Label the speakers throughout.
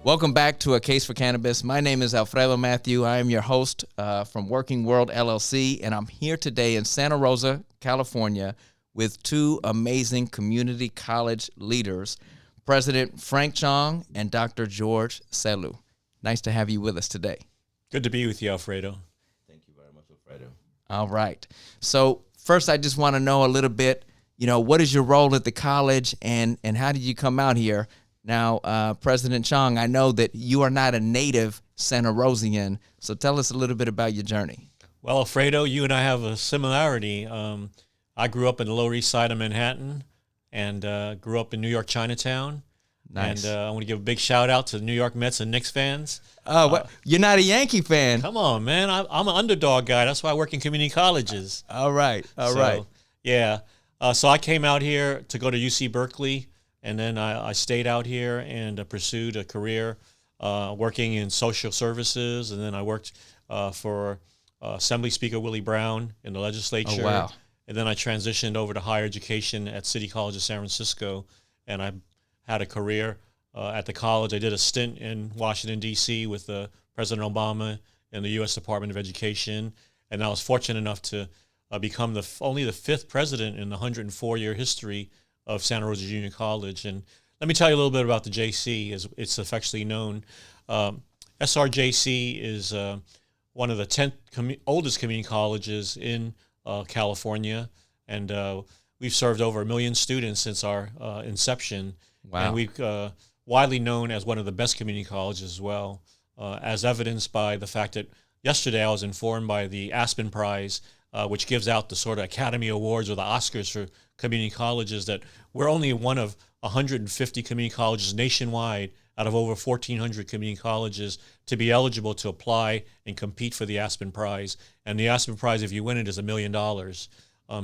Speaker 1: Welcome back to A Case for Cannabis. My name is Alfredo Matthew. I am your host from Working World LLC, and I'm here today in Santa Rosa, California, with two amazing community college leaders, President Frank Chong and Dr. George Sellu. Nice to have you with us today.
Speaker 2: Good to be with you, Alfredo.
Speaker 3: Thank you very much, Alfredo.
Speaker 1: All right. So first, I just want to know a little bit, what is your role at the college and how did you come out here? Now, President Chong, I know that you are not a native Santa Rosian, so tell us a little bit about your journey.
Speaker 2: Well, Alfredo, you and I have a similarity. I grew up in the Lower East Side of Manhattan and grew up in New York Chinatown.
Speaker 1: Nice.
Speaker 2: And I want to give a big shout out to the New York Mets and Knicks fans.
Speaker 1: Oh, you're not a Yankee fan.
Speaker 2: Come on, man. I'm an underdog guy. That's why I work in community colleges.
Speaker 1: All right. Right.
Speaker 2: Yeah. So I came out here to go to UC Berkeley, and then I stayed out here and pursued a career working in social services. And then I worked for Assembly Speaker Willie Brown in the legislature.
Speaker 1: Oh, wow.
Speaker 2: And then I transitioned over to higher education at City College of San Francisco, and I had a career at the college. I did a stint in Washington, D.C. with President Obama in the U.S. Department of Education, and I was fortunate enough to become only the fifth president in the 104-year history of Santa Rosa Junior College. And let me tell you a little bit about the JC, as it's affectionately known. SRJC is one of the 10 oldest community colleges in California, and we've served over 1 million students since our inception.
Speaker 1: Wow.
Speaker 2: And we've widely known as one of the best community colleges as well, as evidenced by the fact that yesterday I was informed by the Aspen Prize, which gives out the sort of Academy Awards or the Oscars for community colleges, that we're only one of 150 community colleges nationwide out of over 1,400 community colleges to be eligible to apply and compete for the Aspen Prize. And the Aspen Prize, if you win it, is $1 million.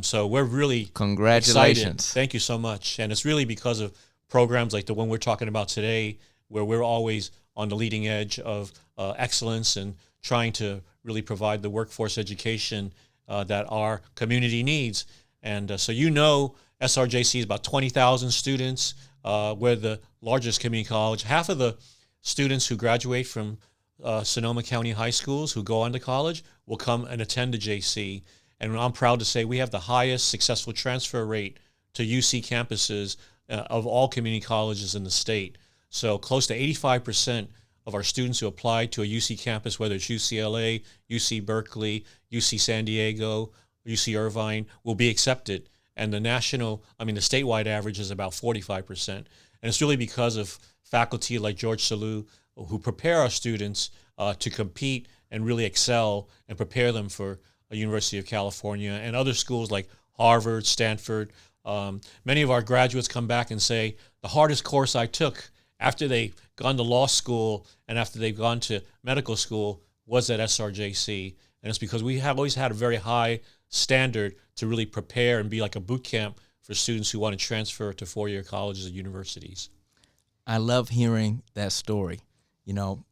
Speaker 2: So we're really
Speaker 1: Congratulations.
Speaker 2: excited. Thank you so much. And it's really because of programs like the one we're talking about today, where we're always on the leading edge of excellence and trying to really provide the workforce education that our community needs. And so SRJC is about 20,000 students. We're the largest community college. Half of the students who graduate from Sonoma County high schools who go on to college will come and attend the JC. And I'm proud to say we have the highest successful transfer rate to UC campuses of all community colleges in the state. So close to 85% of our students who apply to a UC campus, whether it's UCLA, UC Berkeley, UC San Diego, UC Irvine, will be accepted. And the statewide average is about 45%. And it's really because of faculty like George Sellu, who prepare our students to compete and really excel and prepare them for a University of California and other schools like Harvard, Stanford. Many of our graduates come back and say, the hardest course I took after they've gone to law school and after they've gone to medical school was at SRJC. And it's because we have always had a very high standard to really prepare and be like a boot camp for students who want to transfer to four-year colleges and universities.
Speaker 1: I love hearing that story.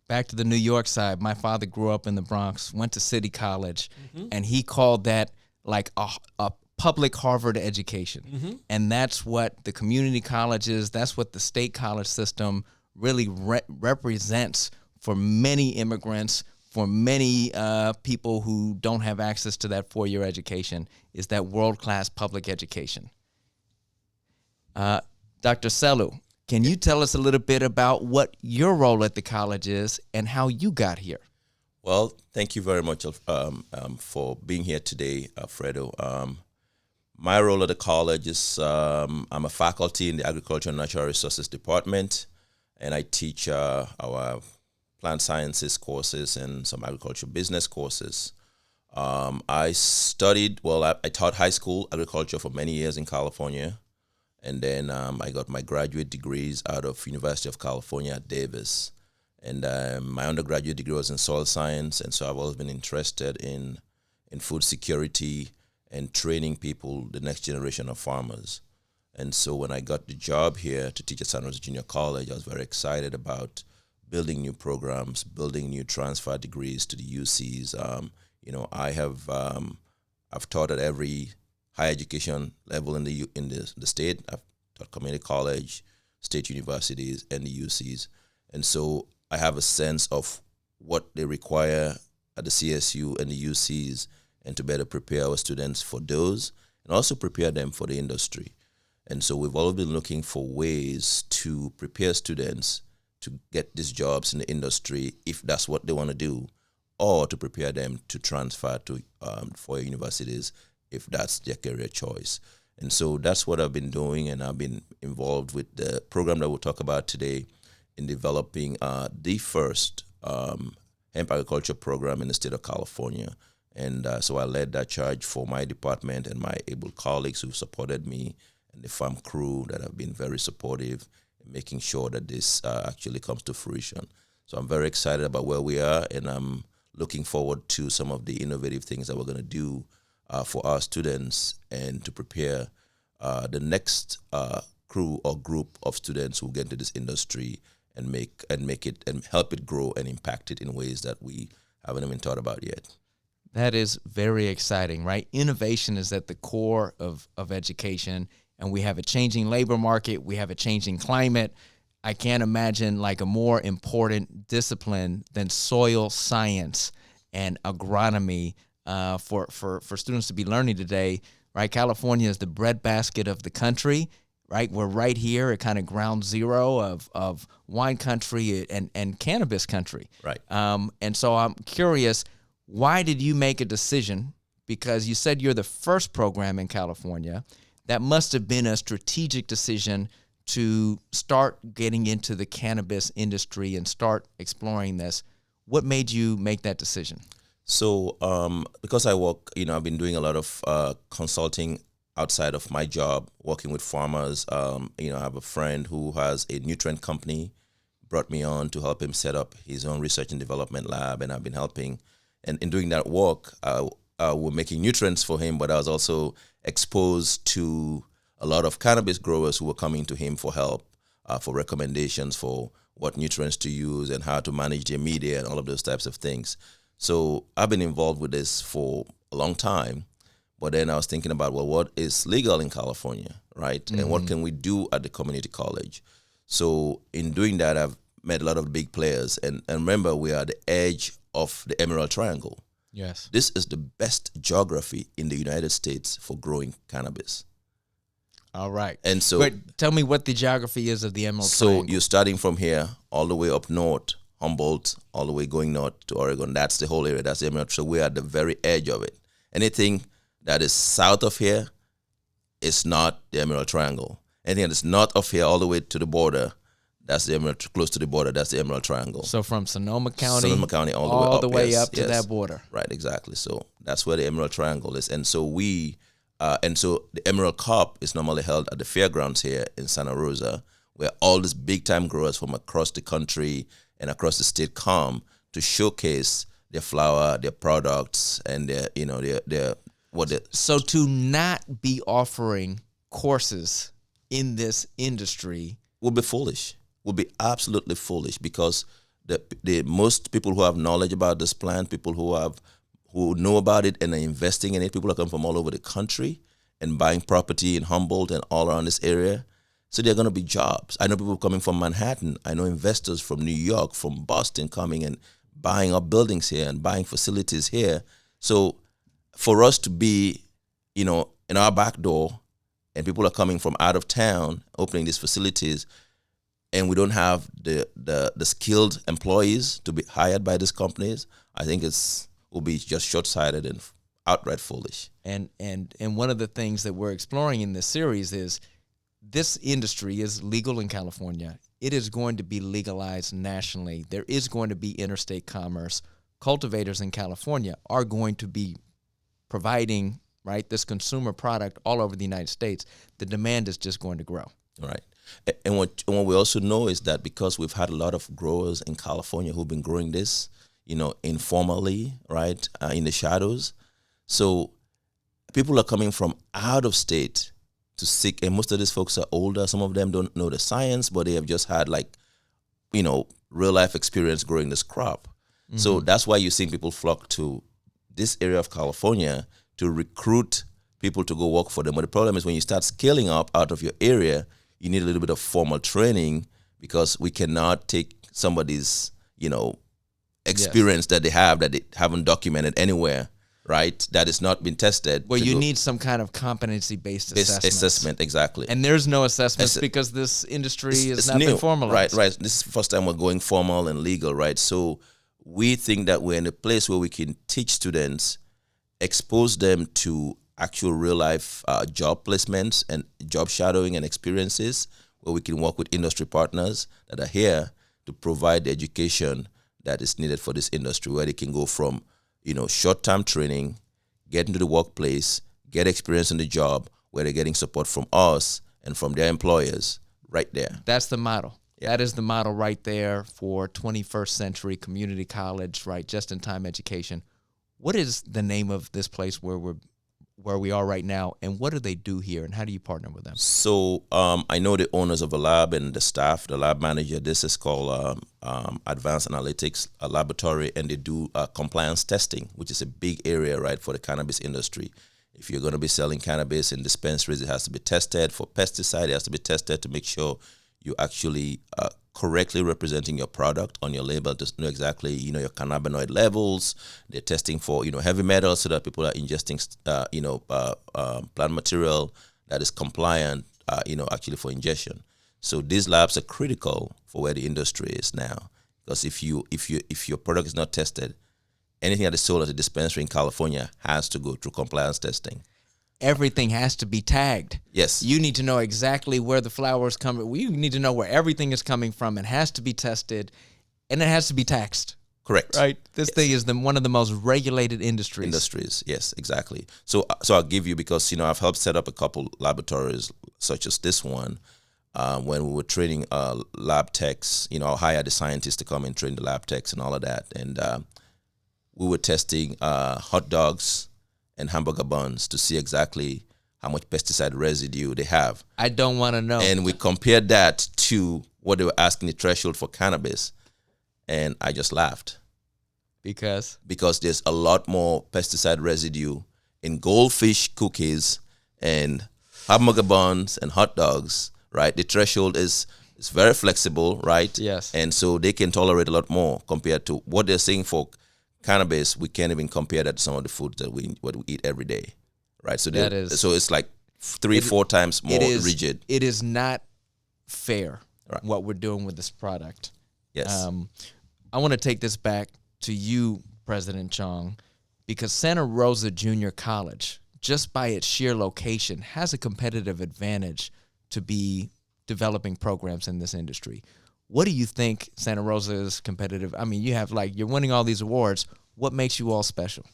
Speaker 1: Back to the New York side, my father grew up in the Bronx, went to City College, and he called that like a public Harvard education. And that's what the community colleges, that's what the state college system really represents for many immigrants, for many people who don't have access to that four-year education, is that world-class public education. Dr. Sellu, can you tell us a little bit about what your role at the college is and how you got here?
Speaker 3: Well, thank you very much for being here today, Alfredo. My role at the college is I'm a faculty in the Agriculture and Natural Resources Department, and I teach our plant sciences courses and some agriculture business courses. I taught high school agriculture for many years in California, and then I got my graduate degrees out of University of California at Davis. And my undergraduate degree was in soil science, and so I've always been interested in food security and training people, the next generation of farmers. And so when I got the job here to teach at Santa Rosa Junior College, I was very excited about building new programs, building new transfer degrees to the UCs. I've taught at every higher education level in the state. I've taught community college, state universities, and the UCs. And so I have a sense of what they require at the CSU and the UCs, and to better prepare our students for those and also prepare them for the industry. And so we've always been looking for ways to prepare students to get these jobs in the industry if that's what they want to do, or to prepare them to transfer to four universities if that's their career choice. And so that's what I've been doing, and I've been involved with the program that we'll talk about today in developing the first hemp agriculture program in the state of California. And so I led that charge for my department and my able colleagues who supported me, and the farm crew that have been very supportive in making sure that this actually comes to fruition. So I'm very excited about where we are, and I'm looking forward to some of the innovative things that we're going to do for our students, and to prepare the next crew or group of students who get into this industry and make it and help it grow and impact it in ways that we haven't even thought about yet.
Speaker 1: That is very exciting, right? Innovation is at the core of education, and we have a changing labor market. We have a changing climate. I can't imagine like a more important discipline than soil science and agronomy for students to be learning today, right? California is the breadbasket of the country, right? We're right here at kind of ground zero of wine country and cannabis country.
Speaker 3: Right.
Speaker 1: And so I'm curious, why did you make a decision? Because you said you're the first program in California. That must have been a strategic decision to start getting into the cannabis industry and start exploring this. What made you make that decision?
Speaker 3: So because I work, I've been doing a lot of consulting outside of my job, working with farmers. I have a friend who has a nutrient company, brought me on to help him set up his own research and development lab, and I've been helping. And in doing that work, we're making nutrients for him, but I was also exposed to a lot of cannabis growers who were coming to him for help, for recommendations for what nutrients to use and how to manage their media and all of those types of things. So I've been involved with this for a long time, but then I was thinking about, well, what is legal in California, right? Mm-hmm. And what can we do at the community college? So in doing that, I've met a lot of big players. And remember, we are at the edge of the Emerald Triangle.
Speaker 1: Yes.
Speaker 3: This is the best geography in the United States for growing cannabis.
Speaker 1: All right.
Speaker 3: And so,
Speaker 1: but tell me what the geography is of the Emerald Triangle.
Speaker 3: So you're starting from here all the way up north, Humboldt, all the way going north to Oregon. That's the whole area. That's the Emerald. So we're at the very edge of it. Anything that is south of here is not the Emerald Triangle. Anything that's north of here all the way to the border, that's the Emerald, close to the border, that's the Emerald Triangle.
Speaker 1: So from Sonoma County
Speaker 3: all
Speaker 1: the way up to that border.
Speaker 3: Right, exactly. So that's where the Emerald Triangle is. And so the Emerald Cup is normally held at the fairgrounds here in Santa Rosa, where all these big time growers from across the country and across the state come to showcase their flower, their products, and
Speaker 1: So to not be offering courses in this industry
Speaker 3: would be foolish. Would be absolutely foolish, because the most people who have knowledge about this plant, people who know about it and are investing in it, people are coming from all over the country and buying property in Humboldt and all around this area. So there are going to be jobs. I know people coming from Manhattan. I know investors from New York, from Boston coming and buying up buildings here and buying facilities here. So for us to be, in our back door, and people are coming from out of town opening these facilities, and we don't have the skilled employees to be hired by these companies, I think will be just short-sighted and outright foolish.
Speaker 1: And one of the things that we're exploring in this series is this industry is legal in California. It is going to be legalized nationally. There is going to be interstate commerce. Cultivators in California are going to be providing, right, this consumer product all over the United States. The demand is just going to grow.
Speaker 3: Right. And what we also know is that because we've had a lot of growers in California who've been growing this, informally, right, in the shadows. So people are coming from out of state to seek, and most of these folks are older. Some of them don't know the science, but they have just had real life experience growing this crop. Mm-hmm. So that's why you're seeing people flock to this area of California to recruit people to go work for them. But the problem is when you start scaling up out of your area, you need a little bit of formal training, because we cannot take somebody's experience that they have that they haven't documented anywhere, right? That has not been tested.
Speaker 1: Well, you need some kind of competency-based
Speaker 3: assessment, exactly.
Speaker 1: And there's no assessments because this industry is not been formalized.
Speaker 3: Right. This is the first time we're going formal and legal, right? So we think that we're in a place where we can teach students, expose them to actual real-life job placements and job shadowing and experiences, where we can work with industry partners that are here to provide the education that is needed for this industry, where they can go from, short-term training, get into the workplace, get experience in the job, where they're getting support from us and from their employers right there.
Speaker 1: That's the model. Yeah. That is the model right there for 21st century community college, right? Just-in-time education. What is the name of this place where we are right now, and what do they do here, and how do you partner with them?
Speaker 3: So I know the owners of the lab and the staff, the lab manager. This is called Advanced Analytics Laboratory, and they do compliance testing, which is a big area, right, for the cannabis industry. If you're going to be selling cannabis in dispensaries, it has to be tested. For pesticide, it has to be tested to make sure you actually correctly representing your product on your label to know exactly, your cannabinoid levels. They're testing for, heavy metals so that people are ingesting, plant material that is compliant, actually for ingestion. So these labs are critical for where the industry is now. Because if your product is not tested, anything that is sold at a dispensary in California has to go through compliance testing.
Speaker 1: Everything has to be tagged.
Speaker 3: Yes.
Speaker 1: You need to know exactly where the flower is coming. We need to know where everything is coming from. It has to be tested, and it has to be taxed.
Speaker 3: Correct.
Speaker 1: Right. This thing is one of the most regulated industries.
Speaker 3: Yes, exactly. So I'll give you, because I've helped set up a couple laboratories such as this one. When we were training lab techs, I hired the scientists to come and train the lab techs and all of that, and we were testing hot dogs and hamburger buns to see exactly how much pesticide residue they have.
Speaker 1: I don't want to know.
Speaker 3: And we compared that to what they were asking the threshold for cannabis, and I just laughed.
Speaker 1: Because
Speaker 3: there's a lot more pesticide residue in goldfish cookies and hamburger buns and hot dogs, right? The threshold is very flexible, right?
Speaker 1: Yes.
Speaker 3: And so they can tolerate a lot more compared to what they're saying for cannabis. We can't even compare that to some of the foods that we eat every day, right? So so it's like 3-4 times more rigid.
Speaker 1: It is not fair, right, what we're doing with this product.
Speaker 3: Yes.
Speaker 1: I want to take this back to you, President Chong, because Santa Rosa Junior College, just by its sheer location, has a competitive advantage to be developing programs in this industry. What do you think Santa Rosa is competitive? I mean, you have you're winning all these awards. What makes you all special?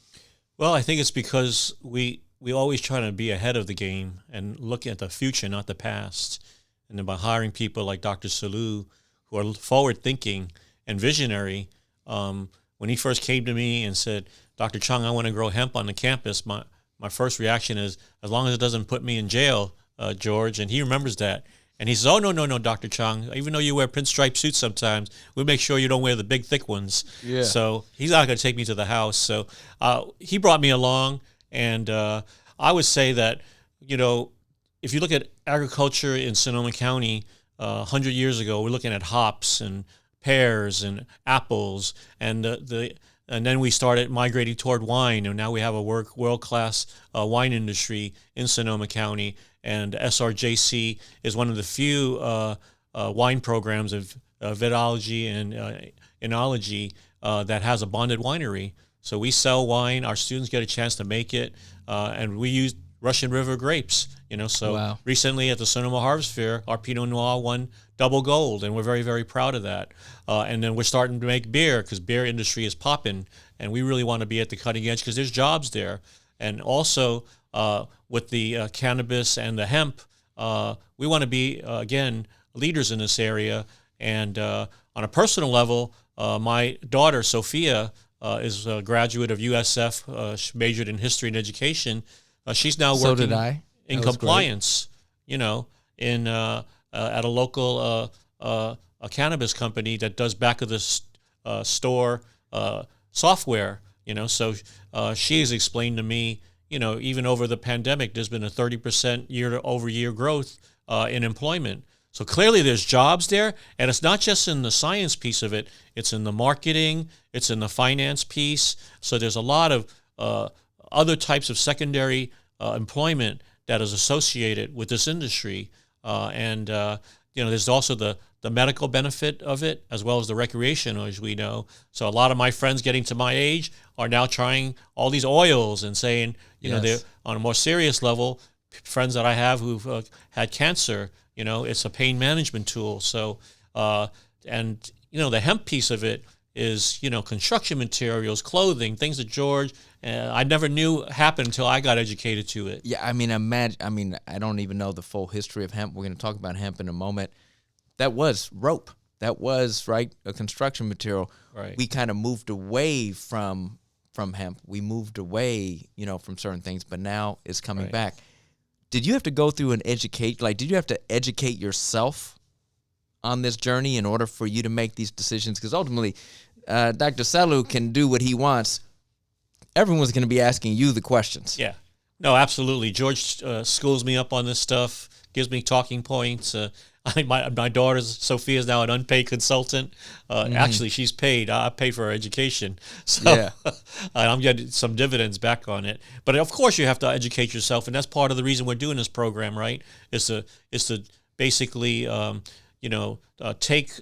Speaker 2: Well, I think it's because we always try to be ahead of the game and look at the future, not the past. And then by hiring people like Dr. Sellu, who are forward-thinking and visionary, when he first came to me and said, Dr. Chong, I want to grow hemp on the campus, my first reaction is, as long as it doesn't put me in jail, George, and he remembers that. And he says, oh, no, Dr. Chong, even though you wear pinstripe suits sometimes, we'll make sure you don't wear the big, thick ones. Yeah. So he's not going to take me to the house. So he brought me along, and I would say that, if you look at agriculture in Sonoma County 100 years ago, we're looking at hops and pears and apples, and then we started migrating toward wine, and now we have a world-class wine industry in Sonoma County. And SRJC is one of the few wine programs of vidology and enology that has a bonded winery. So we sell wine. Our students get a chance to make it, and we use Russian River grapes. So wow. Recently at the Sonoma Harvest Fair, our Pinot Noir won double gold, and we're very, very proud of that. And then we're starting to make beer, because beer industry is popping, and we really want to be at the cutting edge because there's jobs there. And also with the cannabis and the hemp, we want to be, again, leaders in this area. And on a personal level, my daughter, Sophia, is a graduate of USF. She majored in history and education. She's now working in compliance, in at a local a cannabis company that does back of the store software. So she has explained to me, even over the pandemic, there's been a 30% year-over-year growth in employment. So clearly there's jobs there, and it's not just in the science piece of it, it's in the marketing, it's in the finance piece. So there's a lot of other types of secondary employment that is associated with this industry. And there's also the medical benefit of it, as well as the recreational, as we know. So a lot of my friends getting to my age are now trying all these oils and saying, they're on a more serious level, friends that I have who've had cancer, it's a pain management tool. So, the hemp piece of it is, construction materials, clothing, things that George, I never knew happened until I got educated to it.
Speaker 1: Yeah, I don't even know the full history of hemp. We're going to talk about hemp in a moment. That was rope. That was, right, a construction material.
Speaker 2: Right.
Speaker 1: We kind of moved away from hemp. We moved away, from certain things, but now it's coming back. Did you have to go through an did you have to educate yourself on this journey in order for you to make these decisions? Because ultimately, Dr. Sellu can do what he wants. Everyone's going to be asking you the questions.
Speaker 2: Yeah. No, absolutely. George schools me up on this stuff, gives me talking points. My daughter, Sophia, is now an unpaid consultant. Actually, she's paid. I pay for her education. So I'm getting some dividends back on it. But of course, you have to educate yourself, and that's part of the reason we're doing this program, right? Is to basically, take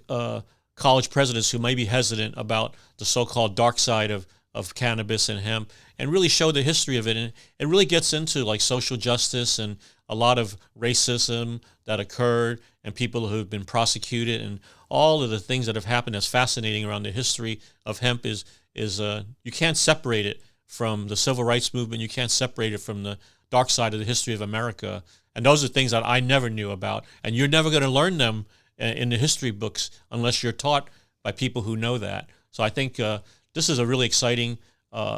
Speaker 2: college presidents who may be hesitant about the so-called dark side of cannabis and hemp, and really show the history of it. And it really gets into like social justice and a lot of racism that occurred and people who have been prosecuted, and all of the things that have happened. That's fascinating around the history of hemp is you can't separate it from the civil rights movement. You can't separate it from the dark side of the history of America. And those are things that I never knew about. And you're never going to learn them in the history books unless you're taught by people who know that. So I think this is a really exciting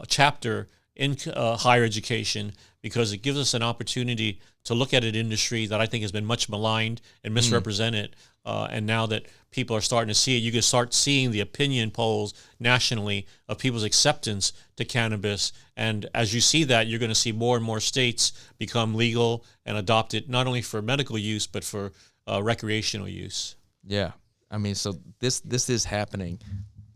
Speaker 2: chapter in higher education, because it gives us an opportunity to look at an industry that I think has been much maligned and misrepresented. And now that people are starting to see it, you can start seeing the opinion polls nationally of people's acceptance to cannabis. And as you see that, you're going to see more and more states become legal and adopt it, not only for medical use, but for recreational use.
Speaker 1: Yeah. So this is happening.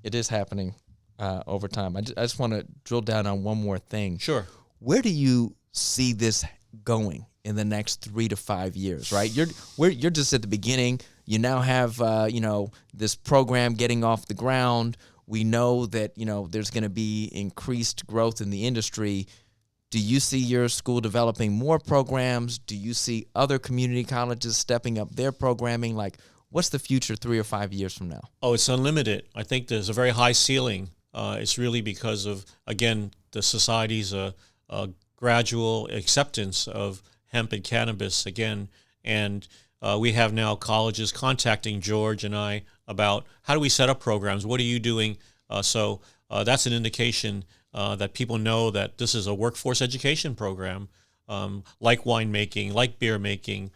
Speaker 1: It is happening over time. I just want to drill down on one more thing.
Speaker 2: Sure.
Speaker 1: Where do you see this going in the next 3 to 5 years, right? You're just at the beginning. You now have this program getting off the ground. We know that there's going to be increased growth in the industry. Do you see your school developing more programs? Do you see other community colleges stepping up their programming? Like, what's the future 3 or 5 years from now?
Speaker 2: Oh, it's unlimited. I think there's a very high ceiling. It's really because of, again, the society's gradual acceptance of hemp and cannabis again. And we have now colleges contacting George and I about how do we set up programs? What are you doing? So that's an indication that people know that this is a workforce education program, like winemaking, like beer making,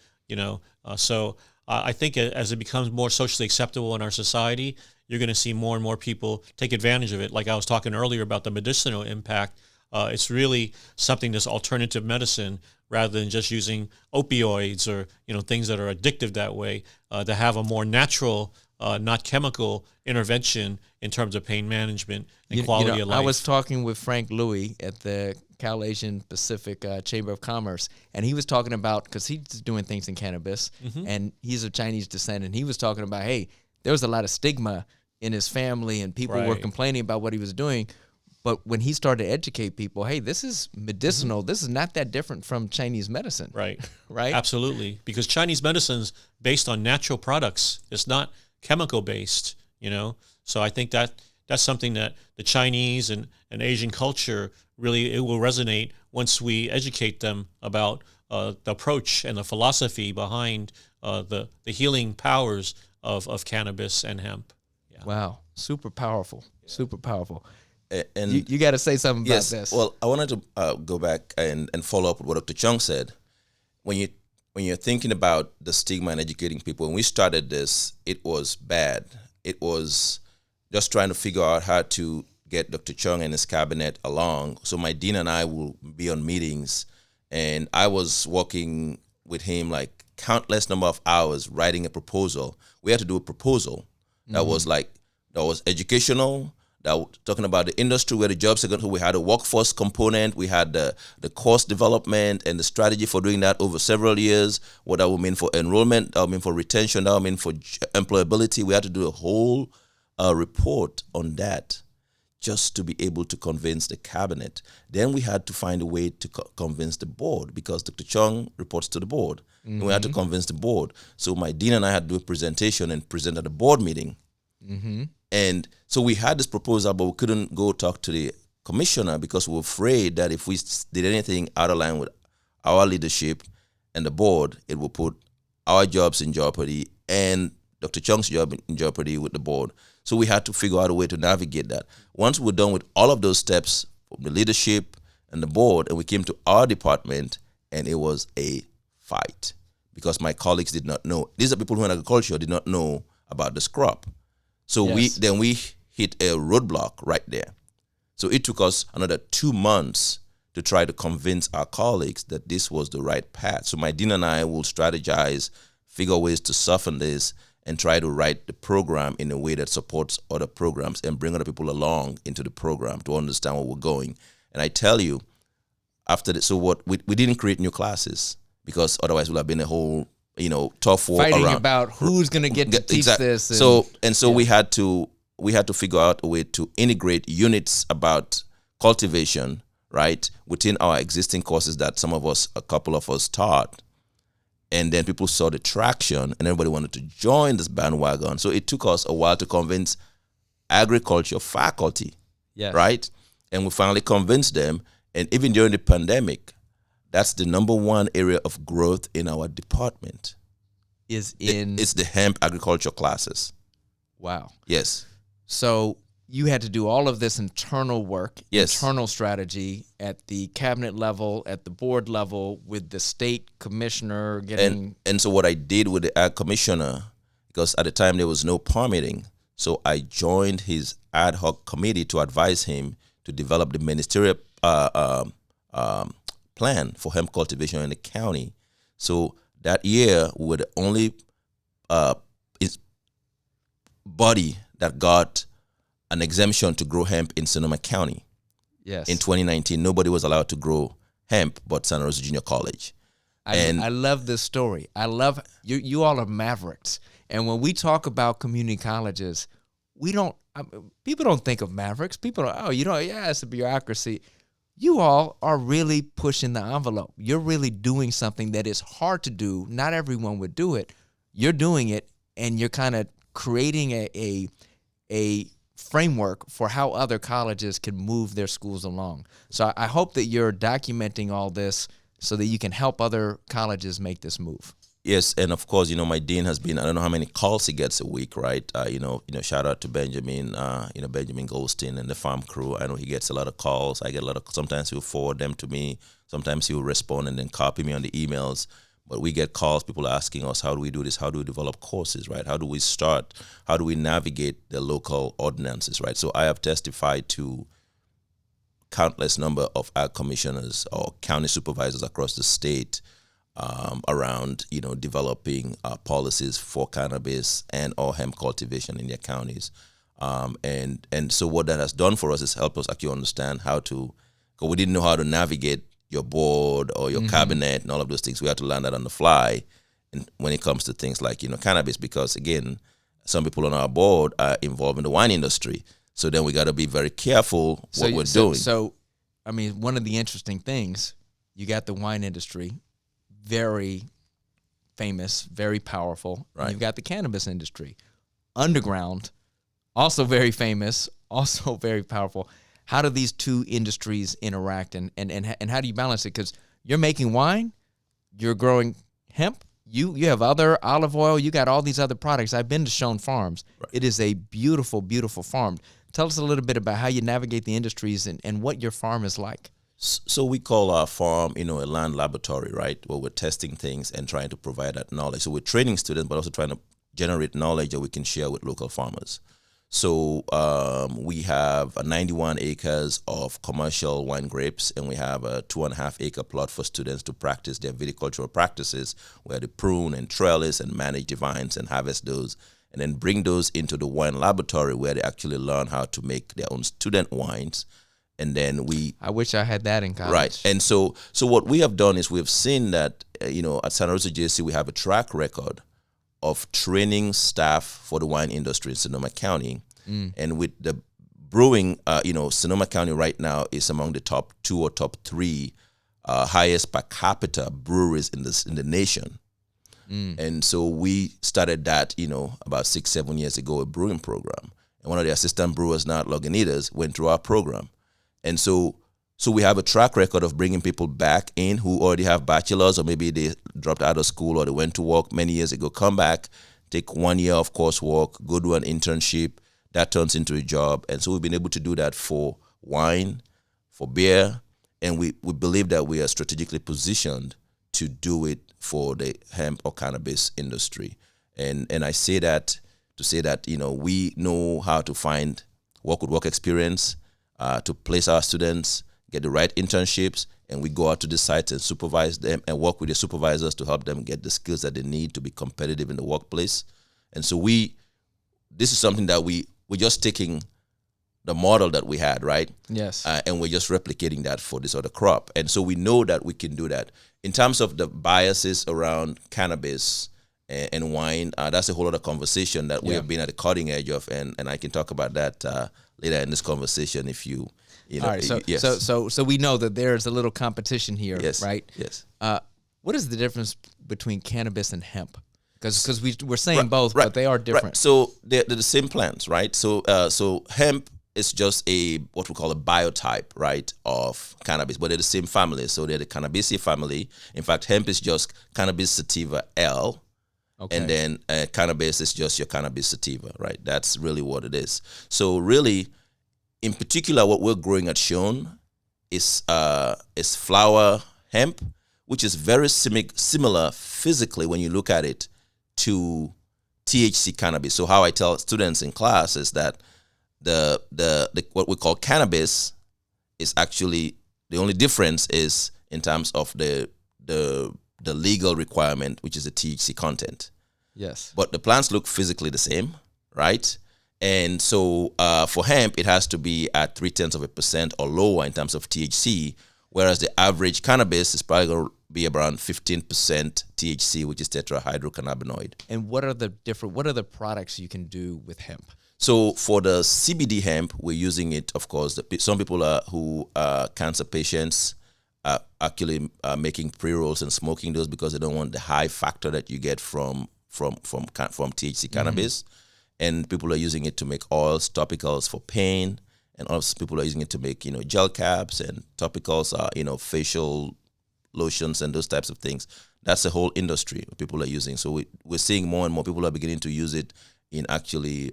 Speaker 2: So I think as it becomes more socially acceptable in our society, you're going to see more and more people take advantage of it. Like I was talking earlier about the medicinal impact. It's really something that's alternative medicine rather than just using opioids or things that are addictive that way. To have a more natural, not chemical intervention in terms of pain management and quality of life.
Speaker 1: I was talking with Frank Louie at the Cal Asian Pacific Chamber of Commerce, and he was talking about, because he's doing things in cannabis, and he's of Chinese descent, and he was talking about, hey, there was a lot of stigma in his family, and people were complaining about what he was doing. But when he started to educate people, hey, this is medicinal. This is not that different from Chinese medicine.
Speaker 2: Right.
Speaker 1: Right?
Speaker 2: Absolutely. Because Chinese medicine's based on natural products. It's not chemical-based, So I think that's something that the Chinese and Asian culture really, it will resonate once we educate them about the approach and the philosophy behind the healing powers of cannabis and hemp. Yeah.
Speaker 1: Wow. Super powerful. Yeah. Super powerful.
Speaker 3: And
Speaker 1: you got to say something about this.
Speaker 3: Well, I wanted to go back and follow up with what Dr. Chong said. When you're thinking about the stigma and educating people, when we started this, it was bad. It was just trying to figure out how to get Dr. Chong and his cabinet along. So my dean and I will be on meetings, and I was working with him like countless number of hours writing a proposal. We had to do a proposal that was educational, talking about the industry, where the jobs are going to. We had a workforce component. We had the course development and the strategy for doing that over several years. What that would mean for enrollment, that would mean for retention, that would mean for employability. We had to do a whole report on that just to be able to convince the cabinet. Then we had to find a way to convince the board, because Dr. Chong reports to the board. And we had to convince the board. So my dean and I had to do a presentation and present at the board meeting. And so we had this proposal, but we couldn't go talk to the commissioner because we were afraid that if we did anything out of line with our leadership and the board, it would put our jobs in jeopardy and Dr. Chong's job in jeopardy with the board. So we had to figure out a way to navigate that. Once we're done with all of those steps from the leadership and the board, and we came to our department, and it was a fight because my colleagues did not know. These are people who in agriculture did not know about the scrap. So we hit a roadblock right there. So it took us another 2 months to try to convince our colleagues that this was the right path. So my dean and I will strategize, figure ways to soften this, and try to write the program in a way that supports other programs and bring other people along into the program to understand where we're going. And I tell you, after this, so what we didn't create new classes because otherwise it would have been a whole, tough war
Speaker 1: fighting
Speaker 3: around
Speaker 1: about who's going to get to teach this.
Speaker 3: And we had to figure out a way to integrate units about cultivation, right, within our existing courses that a couple of us taught. And then people saw the traction and everybody wanted to join this bandwagon. So it took us a while to convince agriculture faculty, right? And we finally convinced them. And even during the pandemic, that's the number one area of growth in our department. It's the hemp agriculture classes.
Speaker 1: Wow.
Speaker 3: Yes.
Speaker 1: So you had to do all of this internal work,
Speaker 3: yes,
Speaker 1: internal strategy at the cabinet level, at the board level, with the state commissioner getting...
Speaker 3: And so what I did with the ag commissioner, because at the time there was no permitting, so I joined his ad hoc committee to advise him to develop the ministerial plan for hemp cultivation in the county. So that year, we were the only body that got an exemption to grow hemp in Sonoma County.
Speaker 1: Yes.
Speaker 3: In 2019, nobody was allowed to grow hemp but Santa Rosa Junior College.
Speaker 1: I love this story. I love you all are mavericks. And when we talk about community colleges, people don't think of mavericks. People don't, it's a bureaucracy. You all are really pushing the envelope. You're really doing something that is hard to do. Not everyone would do it. You're doing it, and you're kind of creating a framework for how other colleges can move their schools along. So I hope that you're documenting all this so that you can help other colleges make this move.
Speaker 3: Yes, and of course, my dean has been, I don't know how many calls he gets a week, right? Shout out to Benjamin, Benjamin Goldstein and the farm crew. I know he gets a lot of calls. I get a lot of, sometimes he'll forward them to me. Sometimes he'll respond and then copy me on the emails. But we get calls, people asking us, how do we do this? How do we develop courses, right? How do we start? How do we navigate the local ordinances, right? So I have testified to countless number of ag commissioners or county supervisors across the state around, developing policies for cannabis and or hemp cultivation in their counties. And so what that has done for us is help us actually understand how to, because we didn't know how to navigate your board or your cabinet and all of those things. We had to learn that on the fly. And when it comes to things like, cannabis, because again, some people on our board are involved in the wine industry. So then we got to be very careful what we're doing.
Speaker 1: So, one of the interesting things, you got the wine industry, very famous, very powerful.
Speaker 3: Right.
Speaker 1: You've got the cannabis industry, underground, also very famous, also very powerful. How do these two industries interact, and how do you balance it? Because you're making wine, you're growing hemp, you have other olive oil, you got all these other products. I've been to Schoen Farms. Right. It is a beautiful, beautiful farm. Tell us a little bit about how you navigate the industries and what your farm is like.
Speaker 3: So we call our farm, a land laboratory, right? Where we're testing things and trying to provide that knowledge. So we're training students, but also trying to generate knowledge that we can share with local farmers. So we have 91 acres of commercial wine grapes, and we have a 2.5 acre plot for students to practice their viticultural practices, where they prune and trellis and manage the vines and harvest those, and then bring those into the wine laboratory where they actually learn how to make their own student wines. And then
Speaker 1: I wish I had that in college.
Speaker 3: Right. And so what we have done is we've seen that, at SRJC, we have a track record of training staff for the wine industry in Sonoma County. And with the brewing, Sonoma County right now is among the top 2 or top 3 highest per capita breweries in the nation. And so we started that, about 6-7 years ago, a brewing program. And one of the assistant brewers now at Lagunitas went through our program. And so we have a track record of bringing people back in who already have bachelors, or maybe they dropped out of school or they went to work many years ago, come back, take 1 year of coursework, go do an internship, that turns into a job. And so we've been able to do that for wine, for beer, and we believe that we are strategically positioned to do it for the hemp or cannabis industry. And I say that to say that, we know how to find work experience, to place our students, get the right internships, and we go out to the sites and supervise them and work with the supervisors to help them get the skills that they need to be competitive in the workplace. And so this is something that we're just taking the model that we had, right?
Speaker 1: Yes.
Speaker 3: And we're just replicating that for this other crop. And so we know that we can do that. In terms of the biases around cannabis and wine, that's a whole other conversation that we have been at the cutting edge of, and I can talk about that later in this conversation if you know.
Speaker 1: All right, so we know that there's a little competition here, right?
Speaker 3: Yes.
Speaker 1: What is the difference between cannabis and hemp? Because we're saying both, but they are different.
Speaker 3: Right. So they're the same plants, right? So hemp is just what we call a biotype, right, of cannabis, but they're the same family. So they're the Cannabaceae family. In fact, hemp is just Cannabis sativa L. Okay. And then cannabis is just your Cannabis sativa, right? That's really what it is. So really, in particular, what we're growing at Sean is flower hemp, which is very similar physically when you look at it to THC cannabis. So how I tell students in class is that the what we call cannabis is actually, the only difference is in terms of the legal requirement, which is the THC content.
Speaker 1: Yes.
Speaker 3: But the plants look physically the same, right? And so for hemp, it has to be at 0.3% or lower in terms of THC, whereas the average cannabis is probably going to be around 15% THC, which is tetrahydrocannabinoid.
Speaker 1: And what are the products you can do with hemp?
Speaker 3: So for the CBD hemp, we're using it, of course. Some people who are cancer patients are actually making pre-rolls and smoking those because they don't want the high factor that you get from THC cannabis. And people are using it to make oils, topicals for pain, and also people are using it to make gel caps and topicals, facial lotions and those types of things. That's the whole industry people are using. So we're seeing more and more people are beginning to use it in actually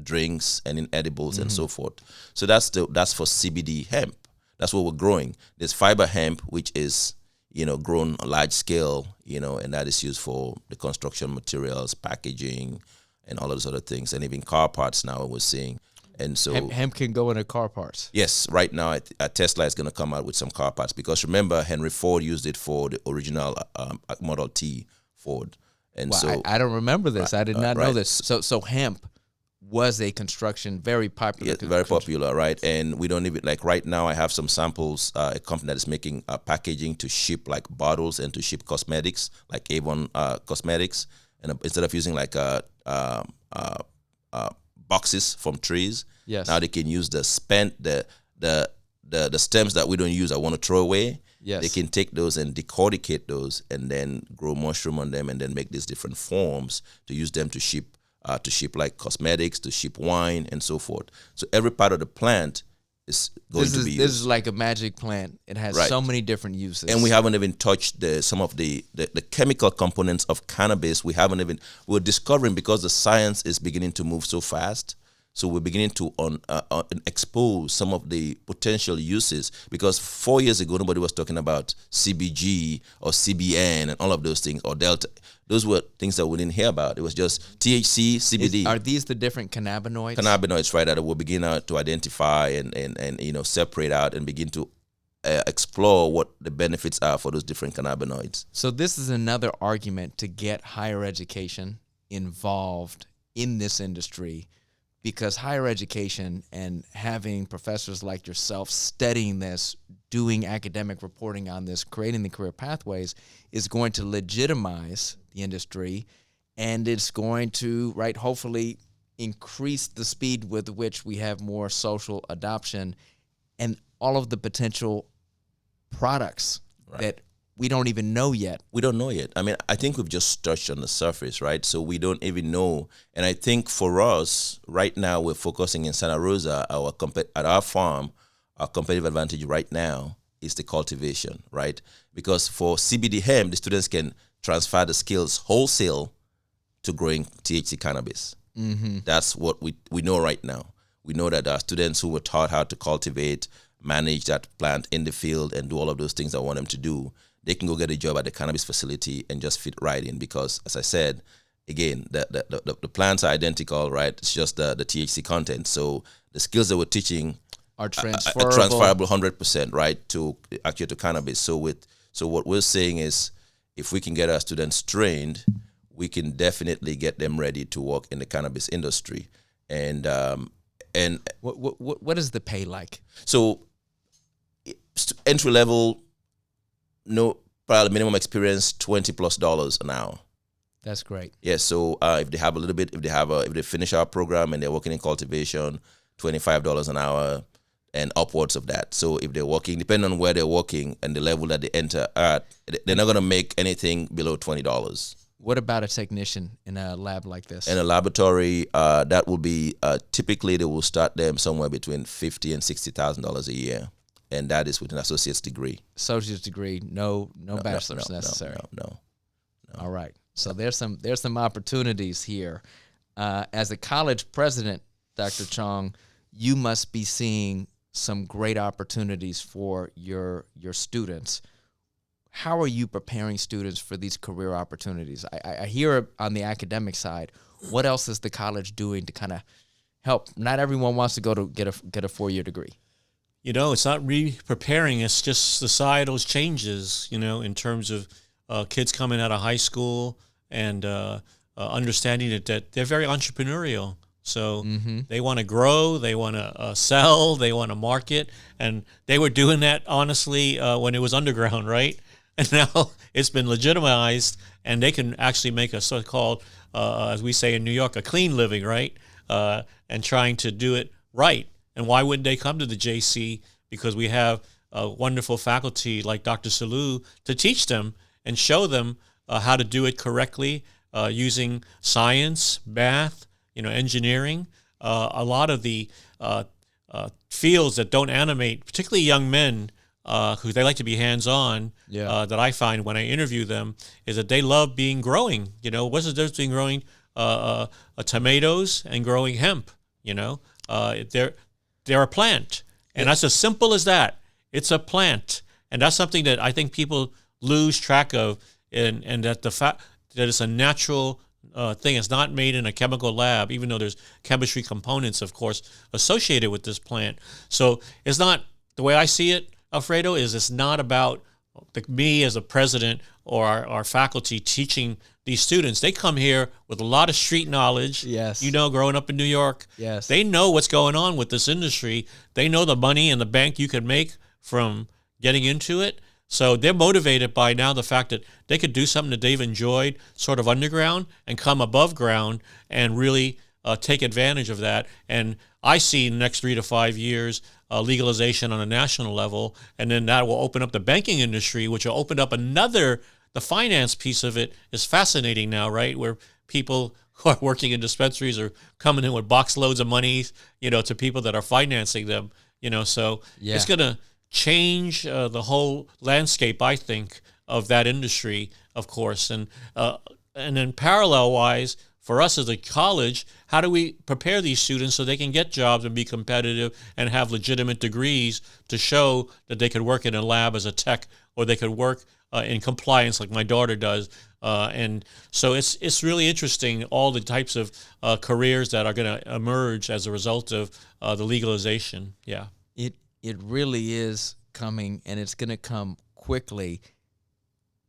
Speaker 3: drinks and in edibles and so forth. So that's for CBD hemp. That's what we're growing. There's fiber hemp, which is grown large scale, and that is used for the construction materials, packaging, and all of those other things, and even car parts now we're seeing. And so
Speaker 1: hemp can go into car parts.
Speaker 3: Yes, right now Tesla is going to come out with some car parts because remember Henry Ford used it for the original Model T Ford. And so
Speaker 1: I don't remember this. I did not know this. So hemp was a very popular.
Speaker 3: Yes, very popular, right? And we don't even right now. I have some samples. A company that is making packaging to ship like bottles and to ship cosmetics, like Avon Cosmetics, and instead of using boxes from trees,
Speaker 1: yes,
Speaker 3: now they can use the stems that we don't use. I want to throw away.
Speaker 1: Yes.
Speaker 3: They can take those and decorticate those and then grow mushroom on them and then make these different forms to use them to ship like cosmetics, to ship wine and so forth. So every part of the plant is going to be used.
Speaker 1: This is like a magic plant. It has so many different uses.
Speaker 3: And we haven't even touched some of the chemical components of cannabis. We're discovering because the science is beginning to move so fast. So we're beginning to expose some of the potential uses, because 4 years ago, nobody was talking about CBG or CBN and all of those things, or Delta. Those were things that we didn't hear about. It was just THC, CBD.
Speaker 1: Are these the different cannabinoids?
Speaker 3: Cannabinoids, right, that we'll begin to identify and separate out and begin to explore what the benefits are for those different cannabinoids.
Speaker 1: So this is another argument to get higher education involved in this industry, because higher education and having professors like yourself studying this, doing academic reporting on this, creating the career pathways is going to legitimize the industry, and it's going to, right, hopefully increase the speed with which we have more social adoption and all of the potential products that we don't even know yet. We don't know yet.
Speaker 3: I mean, I think we've just touched on the surface, right? So we don't even know. And I think for us, right now, we're focusing in Santa Rosa, at our farm, our competitive advantage right now is the cultivation, right? Because for CBD hemp, the students can transfer the skills wholesale to growing THC cannabis.
Speaker 1: Mm-hmm.
Speaker 3: That's what we know right now. We know that our students who were taught how to cultivate, manage that plant in the field, and do all of those things I want them to do, they can go get a job at the cannabis facility and just fit right in, because, as I said, again, the plants are identical, right? It's just the THC content. So the skills that we're teaching
Speaker 1: are transferable.
Speaker 3: 100%, right, to cannabis. So what we're saying is, if we can get our students trained, we can definitely get them ready to work in the cannabis industry. And
Speaker 1: what is the pay like?
Speaker 3: So entry level, no, probably minimum experience, $20+ an hour.
Speaker 1: That's great.
Speaker 3: Yeah. So if they have a little bit, if they finish our program and they're working in cultivation, $25 an hour and upwards of that. So if they're working, depending on where they're working and the level that they enter at, they're not going to make anything below $20.
Speaker 1: What about a technician in a lab like this?
Speaker 3: In a laboratory, that will be typically they will start them somewhere between $50,000 and $60,000 a year, and that is with an associate's degree.
Speaker 1: Associate's degree, no bachelor's necessary.
Speaker 3: No.
Speaker 1: All right. So there's some opportunities here. As a college president, Dr. Chong, you must be seeing some great opportunities for your students. How are you preparing students for these career opportunities? I hear on the academic side. What else is the college doing to kind of help? Not everyone wants to go to get a 4-year degree.
Speaker 2: It's not re-preparing. It's just societal changes, in terms of kids coming out of high school and understanding that they're very entrepreneurial. So they want to grow, they want to sell, they want to market. And they were doing that, honestly, when it was underground, right? And now it's been legitimized, and they can actually make a so-called, as we say in New York, a clean living, right? And trying to do it right. And why wouldn't they come to the JC? Because we have a wonderful faculty like Dr. Sellu to teach them and show them how to do it correctly using science, math, engineering. A lot of the fields that don't animate, particularly young men, who they like to be hands-on, that I find when I interview them, is that they love growing. What's the difference between growing tomatoes and growing hemp? They're a plant, and that's as simple as that. It's a plant, and that's something that I think people lose track of, and that the fact that it's a natural thing. It's not made in a chemical lab, even though there's chemistry components, of course, associated with this plant. So it's not, the way I see it, Alfredo, is it's not about me as a president or our faculty teaching these students. They come here with a lot of street knowledge.
Speaker 1: Yes.
Speaker 2: Growing up in New York.
Speaker 1: Yes.
Speaker 2: They know what's going on with this industry. They know the money and the bank you can make from getting into it. So they're motivated by now the fact that they could do something that they've enjoyed sort of underground and come above ground and really take advantage of that. And I see in the next 3 to 5 years legalization on a national level, and then that will open up the banking industry, which will open up the finance piece of it is fascinating now, right? Where people who are working in dispensaries are coming in with box loads of money, to people that are financing them, so it's going to change the whole landscape, I think, of that industry, of course. And then parallel-wise, for us as a college, how do we prepare these students so they can get jobs and be competitive and have legitimate degrees to show that they could work in a lab as a tech, or they could work in compliance like my daughter does. And so it's really interesting, all the types of careers that are going to emerge as a result of the legalization. Yeah.
Speaker 1: It really is coming, and it's going to come quickly.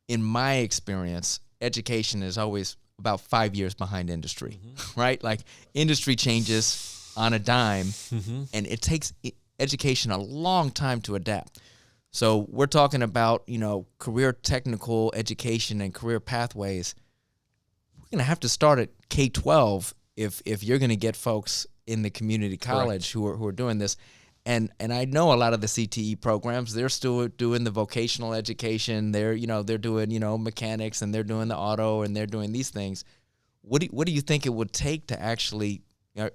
Speaker 1: In my experience, education is always about 5 years behind industry, right? Like, industry changes on a dime, and it takes education a long time to adapt. So we're talking about, career technical education and career pathways. We're going to have to start at K-12 if you're going to get folks in the community college who are doing this. And I know a lot of the CTE programs, they're still doing the vocational education. They're doing, mechanics, and they're doing the auto, and they're doing these things. What do you think it would take to actually,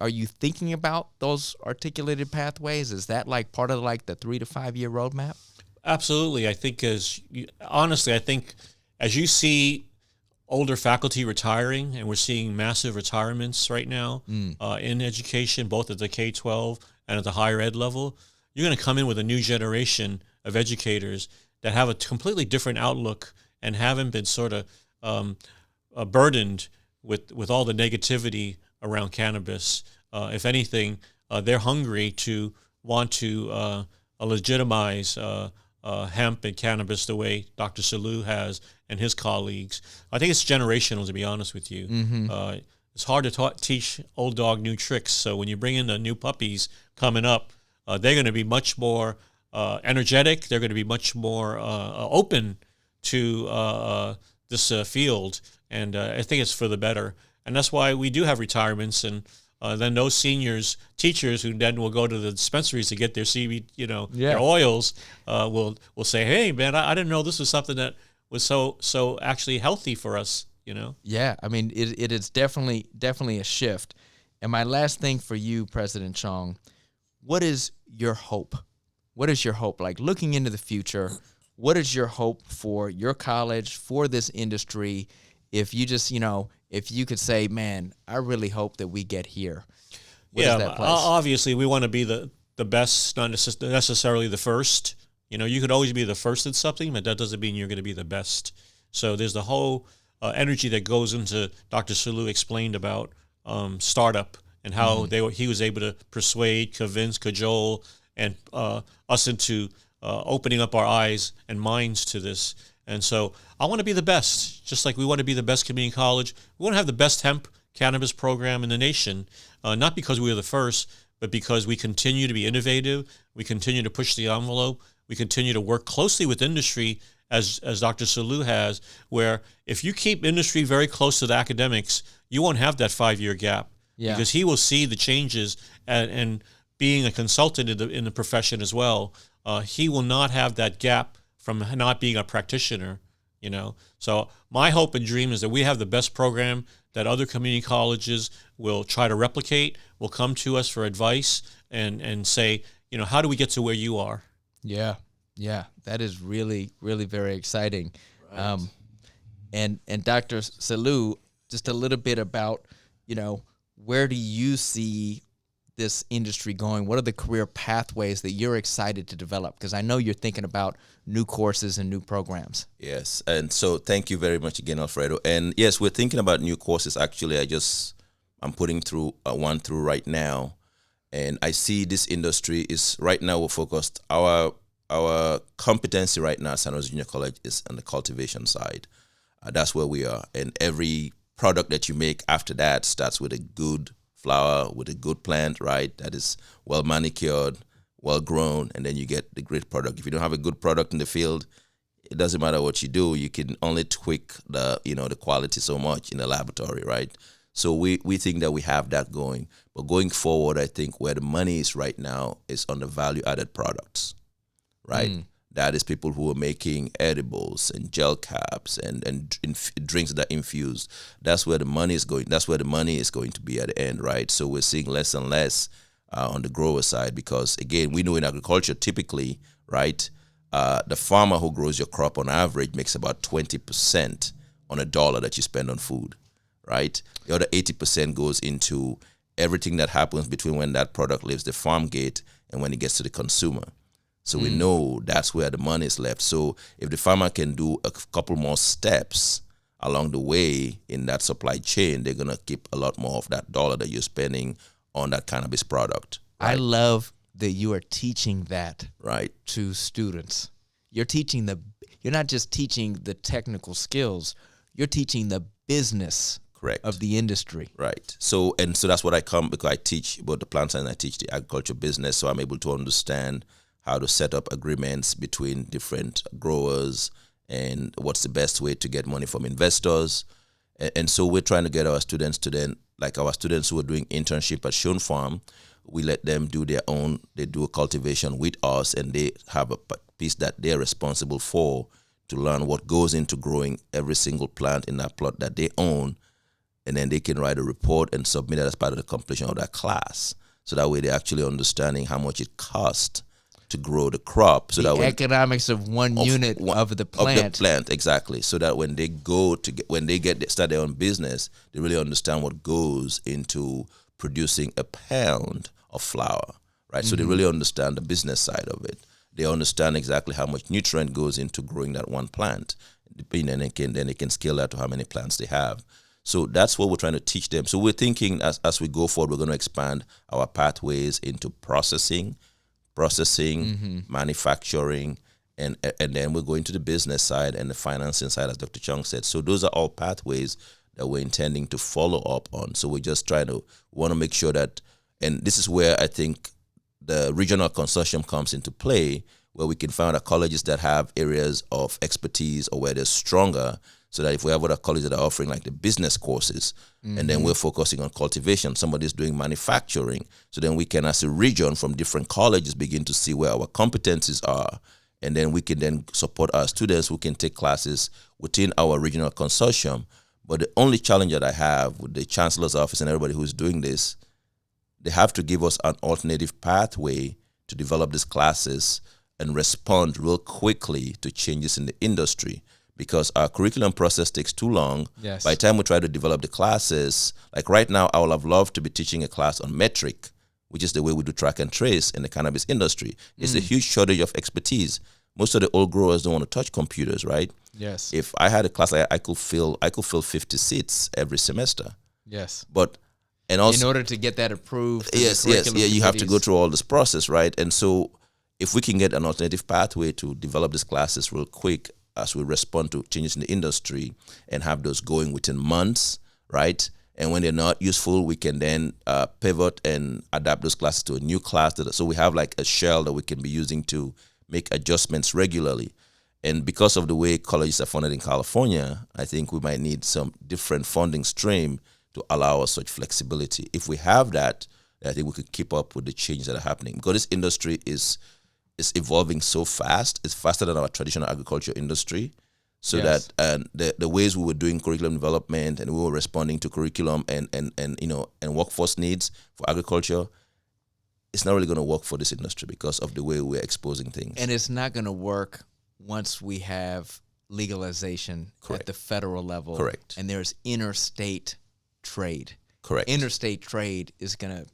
Speaker 1: are you thinking about those articulated pathways? Is that like part of like the 3 to 5 year roadmap?
Speaker 2: Absolutely. I think as you see older faculty retiring, and we're seeing massive retirements right now in education, both at the K-12 and at the higher ed level, you're going to come in with a new generation of educators that have a completely different outlook and haven't been sort of burdened with all the negativity around cannabis. If anything, they're hungry to want to legitimize hemp and cannabis the way Dr. Sellu has and his colleagues. I think it's generational, to be honest with you. It's hard to teach old dog new tricks. So when you bring in the new puppies coming up, they're going to be much more energetic. They're going to be much more open to this field. And I think it's for the better. And that's why we do have retirements. And then those seniors, teachers who then will go to the dispensaries to get their CBD, their oils, will say, "Hey, man, I didn't know this was something that was so actually healthy for us."
Speaker 1: Yeah, I mean, it is definitely a shift. And my last thing for you, President Chong, what is your hope? What is your hope? Like, looking into the future, what is your hope for your college, for this industry? If you just, if you could say, man, I really hope that we get here. What is that place?
Speaker 2: Obviously, we want to be the best, not necessarily the first. You could always be the first in something, but that doesn't mean you're going to be the best. So there's the whole energy that goes into Dr. Sellu explained about startup and how he was able to persuade, convince, cajole, and us into opening up our eyes and minds to this. And so I want to be the best, just like we want to be the best community college. We want to have the best hemp cannabis program in the nation, not because we were the first, but because we continue to be innovative, we continue to push the envelope, we continue to work closely with industry as Dr. Sellu has, where if you keep industry very close to the academics, you won't have that 5-year gap because he will see the changes and being a consultant in the profession as well, he will not have that gap from not being a practitioner, So my hope and dream is that we have the best program that other community colleges will try to replicate, will come to us for advice and say, how do we get to where you are?
Speaker 1: Yeah, that is really, really very exciting. Right. And Dr. Sellu, just a little bit about, where do you see this industry going? What are the career pathways that you're excited to develop? Because I know you're thinking about new courses and new programs.
Speaker 3: Yes, and so thank you very much again, Alfredo. And yes, we're thinking about new courses. Actually, I'm putting through one through right now, and I see this industry is right now we're focused. Our competency right now at San Jose Junior College is on the cultivation side. That's where we are, and every product that you make after that starts with a good flower, with a good plant, right? That is well manicured, well grown, and then you get the great product. If you don't have a good product in the field, it doesn't matter what you do. You can only tweak the quality so much in the laboratory, right? So we think that we have that going. But going forward, I think where the money is right now is on the value-added products, right? That is people who are making edibles and gel caps and drinks that infuse. That's where the money is going. That's where the money is going to be at the end, right? So we're seeing less and less on the grower side because, again, we know in agriculture typically, right, the farmer who grows your crop on average makes about 20% on $1 that you spend on food. right? The other 80% goes into everything that happens between when that product leaves the farm gate and when it gets to the consumer. So we know that's where the money is left. So if the farmer can do a couple more steps along the way in that supply chain, they're going to keep a lot more of that dollar that you're spending on that cannabis product.
Speaker 1: I love that you are teaching that
Speaker 3: Right.
Speaker 1: to students. You're not just teaching the technical skills, you're teaching the business
Speaker 3: Correct.
Speaker 1: of the industry.
Speaker 3: Right. So that's what I come, because I teach both the plant science and I teach the agriculture business. So I'm able to understand how to set up agreements between different growers and what's the best way to get money from investors. And so we're trying to get our students to then, like our students who are doing internship at Shone Farm, we let them do they do a cultivation with us, and they have a piece that they're responsible for to learn what goes into growing every single plant in that plot that they own. And then they can write a report and submit it as part of the completion of that class. So that way they're actually understanding how much it costs to grow the crop. So
Speaker 1: the
Speaker 3: that when
Speaker 1: economics of one unit of the plant.
Speaker 3: Exactly. So that when they start their own business, they really understand what goes into producing a pound of flour, right? So they really understand the business side of it. They understand exactly how much nutrient goes into growing that one plant. And then they can scale that to how many plants they have. So that's what we're trying to teach them. So we're thinking as we go forward, we're going to expand our pathways into processing, manufacturing, and then we're going to the business side and the financing side, as Dr. Chong said. So those are all pathways that we're intending to follow up on. So we're just want to make sure that, and this is where I think the regional consortium comes into play, where we can find colleges that have areas of expertise or where they're stronger, so that if we have other colleges that are offering like the business courses, and then we're focusing on cultivation, somebody's doing manufacturing, so then we can, as a region from different colleges, begin to see where our competencies are, and then we can then support our students who can take classes within our regional consortium. But the only challenge that I have with the chancellor's office and everybody who's doing this, they have to give us an alternative pathway to develop these classes and respond real quickly to changes in the industry, because our curriculum process takes too long.
Speaker 1: Yes.
Speaker 3: By the time we try to develop the classes, like right now, I would have loved to be teaching a class on metric, which is the way we do track and trace in the cannabis industry. It's a huge shortage of expertise. Most of the old growers don't want to touch computers, right?
Speaker 1: Yes.
Speaker 3: If I had a class, I could fill 50 seats every semester.
Speaker 1: Yes.
Speaker 3: But and also
Speaker 1: in order to get that approved.
Speaker 3: Yes, you have to go through all this process, right? And so if we can get an alternative pathway to develop these classes real quick as we respond to changes in the industry and have those going within months, right? And when they're not useful, we can then pivot and adapt those classes to a new class. So we have like a shell that we can be using to make adjustments regularly. And because of the way colleges are funded in California, I think we might need some different funding stream to allow us such flexibility. If we have that, I think we could keep up with the changes that are happening. Because this industry is evolving so fast. It's faster than our traditional agriculture industry. So
Speaker 1: Yes.
Speaker 3: that the ways we were doing curriculum development and we were responding to curriculum and workforce needs for agriculture, it's not really going to work for this industry because of the way we're exposing things.
Speaker 1: And it's not going to work once we have legalization
Speaker 3: Correct.
Speaker 1: at the federal level.
Speaker 3: Correct.
Speaker 1: And there's interstate trade.
Speaker 3: Correct.
Speaker 1: Interstate trade is going to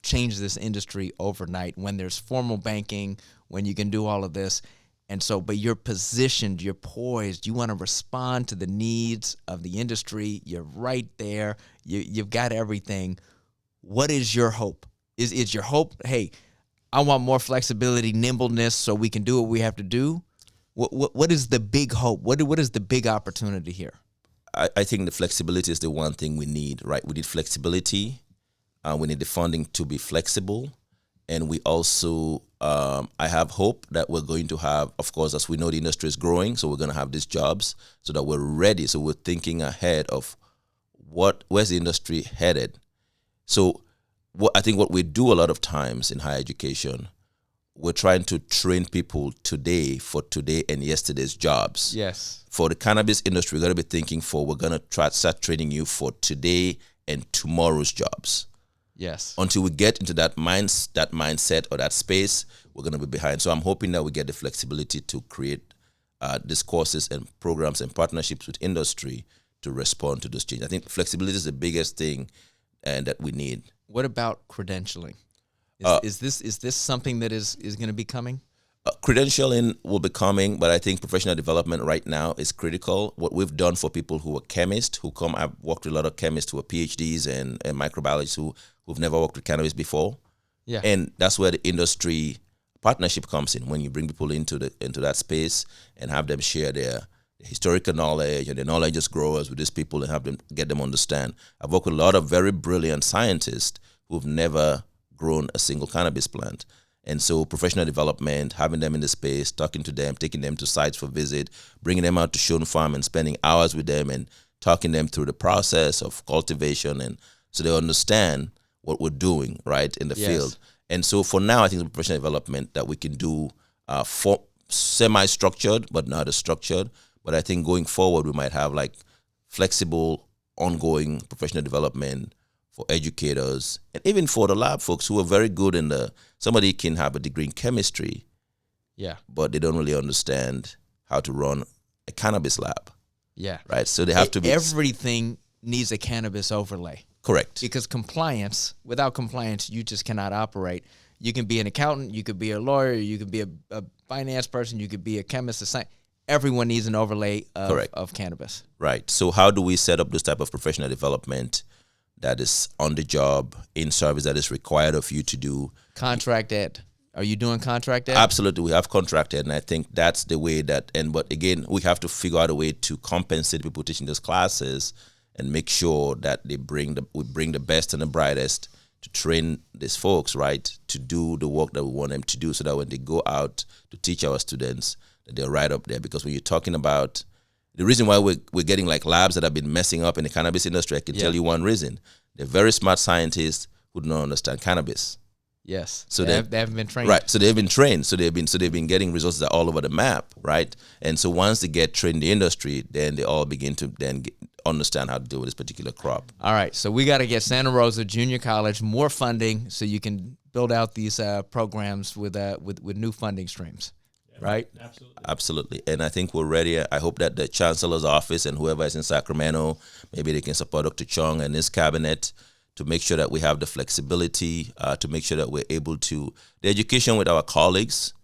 Speaker 1: change this industry overnight when there's formal banking, when you can do all of this. And so, but you're positioned, you're poised, you want to respond to the needs of the industry. You're right there. You've got everything. What is your hope? Is your hope, hey, I want more flexibility, nimbleness, so we can do what we have to do? What is the big hope? What is the big opportunity here?
Speaker 3: I think the flexibility is the one thing we need, right? We need flexibility. We need the funding to be flexible. And we also, I have hope that we're going to have, of course, as we know, the industry is growing, so we're going to have these jobs so that we're ready. So we're thinking ahead of where's the industry headed. So I think what we do a lot of times in higher education, we're trying to train people today for today and yesterday's jobs.
Speaker 1: Yes.
Speaker 3: For the cannabis industry, we're going to be thinking we're going to start training you for today and tomorrow's jobs.
Speaker 1: Yes.
Speaker 3: Until we get into that mindset or that space, we're going to be behind. So I'm hoping that we get the flexibility to create these courses and programs and partnerships with industry respond to those changes. I think flexibility is the biggest thing and that we need.
Speaker 1: What about credentialing? Is this something that is going to be coming?
Speaker 3: Credentialing will be coming, but I think professional development right now is critical. What we've done for people who are chemists, I've worked with a lot of chemists who are PhDs and microbiologists who've never worked with cannabis before.
Speaker 1: Yeah.
Speaker 3: And that's where the industry partnership comes in, when you bring people into that space and have them share their historical knowledge, and the knowledge just grows with these people and have them get them understand. I've worked with a lot of very brilliant scientists who've never grown a single cannabis plant. And so professional development, having them in the space, talking to them, taking them to sites for visit, bringing them out to Shone Farm and spending hours with them and talking them through the process of cultivation, and so they understand what we're doing, right, in the field. And so for now, I think the professional development that we can do for semi-structured but not as structured. But I think going forward, we might have like flexible, ongoing professional development for educators and even for the lab folks who are very good somebody can have a degree in chemistry, but they don't really understand how to run a cannabis lab.
Speaker 1: Yeah.
Speaker 3: Right. So they have to be.
Speaker 1: Everything needs a cannabis overlay.
Speaker 3: Correct.
Speaker 1: Because without compliance, you just cannot operate. You can be an accountant, you could be a lawyer, you could be a finance person, you could be a chemist, a scientist. Everyone needs an overlay of cannabis. Right.
Speaker 3: So how do we set up this type of professional development that is on the job, in service, that is required of you to do?
Speaker 1: Contract ed. Are you doing contract ed?
Speaker 3: Absolutely. We have contract ed, and I think that's the way but again, we have to figure out a way to compensate people teaching those classes and make sure that we bring the best and the brightest to train these folks, right, to do the work that we want them to do, so that when they go out to teach our students, that they're right up there. Because when you're talking about the reason why we're getting like labs that have been messing up in the cannabis industry, I can tell you one reason. They're very smart scientists who do not understand cannabis.
Speaker 1: Yes. So they haven't been trained.
Speaker 3: Right. So they've been trained. So they've been getting results that are all over the map, right? And so once they get trained in the industry, then they all begin to understand how to deal with this particular crop.
Speaker 1: All right. So we got to get Santa Rosa Junior College more funding so you can build out these programs with new funding streams. Right?
Speaker 3: Absolutely. And I think we're ready. I hope that the Chancellor's office and whoever is in Sacramento, maybe they can support Dr. Chong and his cabinet to make sure that we have the flexibility, to make sure that we're able to, the education with our colleagues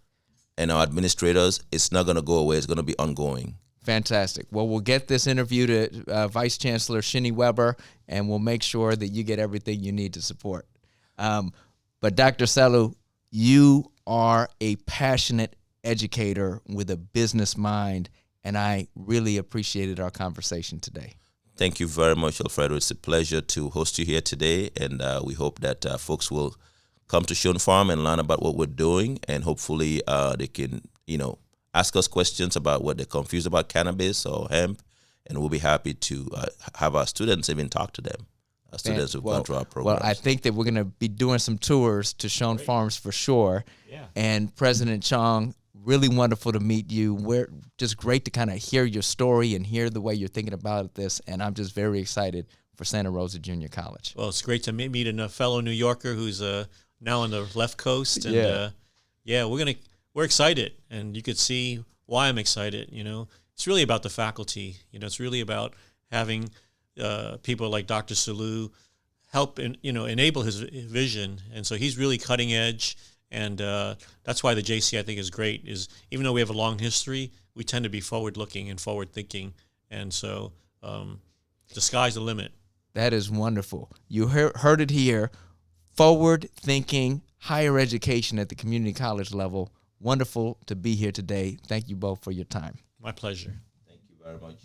Speaker 3: and our administrators, it's not going to go away. It's going to be ongoing.
Speaker 1: Fantastic. Well, we'll get this interview to Vice Chancellor Shinny Weber, and we'll make sure that you get everything you need to support. But Dr. Sellu, you are a passionate educator with a business mind, and I really appreciated our conversation today.
Speaker 3: Thank you very much, Alfredo. It's a pleasure to host you here today, and we hope that folks will come to Shone Farm and learn about what we're doing, and hopefully they can, ask us questions about what they're confused about cannabis or hemp, and we'll be happy to have our students even talk to them. Students who've gone through our programs.
Speaker 1: Well, I think that we're going to be doing some tours to Shone Farms for sure. Yeah. And President Chong, really wonderful to meet you. We're just great to kind of hear your story and hear the way you're thinking about this. And I'm just very excited for Santa Rosa Junior College.
Speaker 2: Well, it's great to meet a fellow New Yorker who's now on the left coast. And we're excited. And you could see why I'm excited. It's really about the faculty. It's really about having people like Dr. Sellu help enable his vision. And so he's really cutting edge. And that's why the JC, I think, is great, is even though we have a long history, we tend to be forward-looking and forward-thinking. And so the sky's the limit.
Speaker 1: That is wonderful. You heard it here. Forward-thinking, higher education at the community college level. Wonderful to be here today. Thank you both for your time.
Speaker 2: My pleasure.
Speaker 3: Thank you very much.